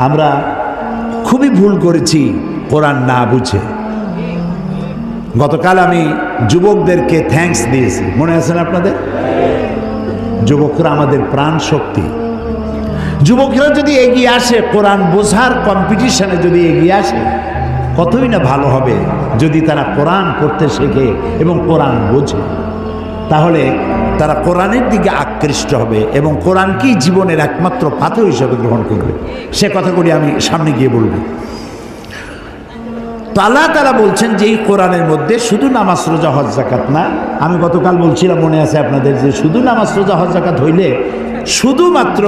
আমরা খুবই ভুল করেছি কোরআন না বুঝে। গতকাল আমি যুবকদেরকে থ্যাঙ্কস দিয়েছি, মনে আছে না আপনাদের? যুবকরা আমাদের প্রাণ শক্তি। যুবকরা যদি এগিয়ে আসে, কোরআন বোঝার কম্পিটিশনে যদি এগিয়ে আসে, কতই না ভালো হবে যদি তারা কোরআন পড়তে শেখে এবং কোরআন বোঝে। তাহলে তারা কোরআনের দিকে আকৃষ্ট হবে এবং কোরআনকেই জীবনের একমাত্র পাথর হিসেবে গ্রহণ করবে। সে কথাগুলি আমি সামনে গিয়ে বলব। তো আল্লাহ তাআলা বলছেন যে এই কোরআনের মধ্যে শুধু নামাজ রোজা হজ যাকাত না, আমি গতকাল বলছিলাম মনে আছে আপনাদের, যে শুধু নামাজ রোজা হজ যাকাত হইলে শুধুমাত্র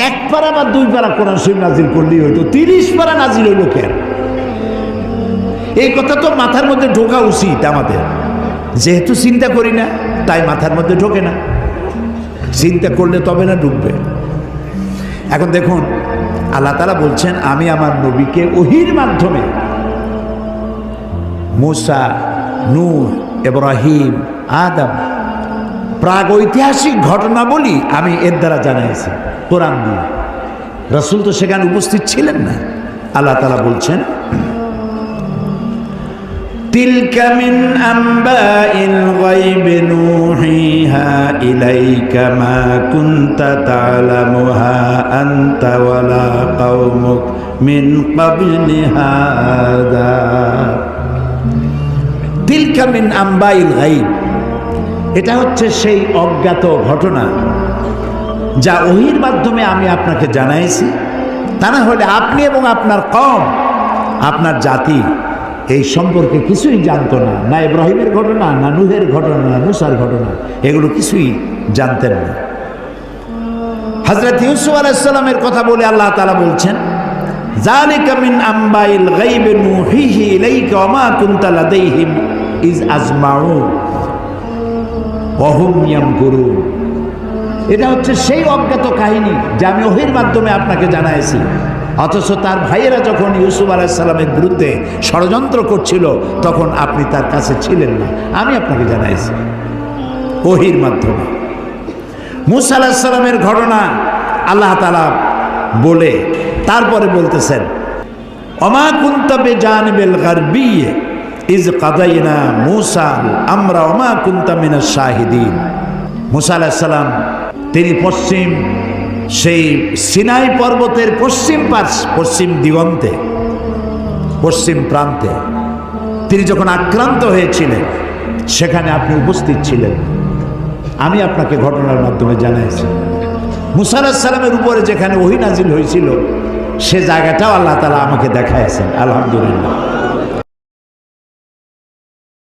1 পারা বা 2 পারা কোরআন শরীফ নাজিল করলেই হইতো, 30 পারা নাজিল হইল কেন? এই কথা তো মাথার মধ্যে ঢোকা উচিত আমাদের। যেহেতু চিন্তা করি না তাই মাথার মধ্যে ঢোকে না, চিন্তা করলে তবে না ঢুকবে। এখন দেখুন আল্লাহ তাআলা বলছেন আমি আমার নবীকে ওহীর মাধ্যমে মুসা, নূহ, ইব্রাহিম, আদম প্রাগৈতিহাসিক ঘটনাবলী আমি এর দ্বারা জানাইছি কোরআন দিয়ে। রাসূল তো সেখানে উপস্থিত ছিলেন না। আল্লাহ তাআলা বলছেন تلك من أنباء الغيب نوحيها إليك ما كنت تعلمها أنت ولا قومك من قبل هذا تلك من أنباء الغيب, এটা হচ্ছে সেই অজ্ঞাত ঘটনা যা ওহীর মাধ্যমে আমি আপনাকে জানাইছি। তা না হলে আপনি এবং আপনার কওম, আপনার জাতি এই সম্পর্কে কিছুই জানতো না। না ইব্রাহিমের ঘটনা, না নূহের ঘটনা, না মুসার ঘটনা, এগুলো কিছুই জানতেন না। হযরত ইউসুফ আলাইহিস সালামের কথা বলে আল্লাহ তাআলা বলছেন যালিকা মিন আম্বাইল গায়বি নূহিহি ইলাইকা ওয়া মা কুনতা লাদাইহিম ইজ আজমাউ ওয়া হুম ইয়ামকুরুন। এটা হচ্ছে সেই অজ্ঞাত কাহিনী যা আমি ওহীর মাধ্যমে আপনাকে জানাইছি, অথচ তার ভাইয়েরা যখন ইউসুফ আলাইহিস সালামের বিরুদ্ধে ষড়যন্ত্র করছিল তখন আপনি তার কাছে ছিলেন না। আমি আপনাকে জানাইছি ওহীর মাধ্যমে। মূসা আলাইহিস সালামের ঘটনা আল্লাহ তাআলা বলে তারপরে বলতেছেন ওমা কুনতা বিজানিবিল গারবি ইজ কাদাইনা মূসা আমরা ওমা কুনতা মিনাশ শাহিদিন। মূসা আলাইহিস সালাম তিনি পশ্চিম সেই সিনাই পর্বতের পশ্চিম দিগন্তে, পশ্চিম প্রান্তে তিনি যখন আক্রান্ত হয়েছিলেন সেখানে আপনি উপস্থিত ছিলেন। আমি আপনাকে ঘটনার মাধ্যমে জানাইছি। মূসা আলাইহিস সালামের উপরে যেখানে ওহী নাজিল হয়েছিল সে জায়গাটাও আল্লাহ তাআলা আমাকে দেখাইছেন। আলহামদুলিল্লাহ।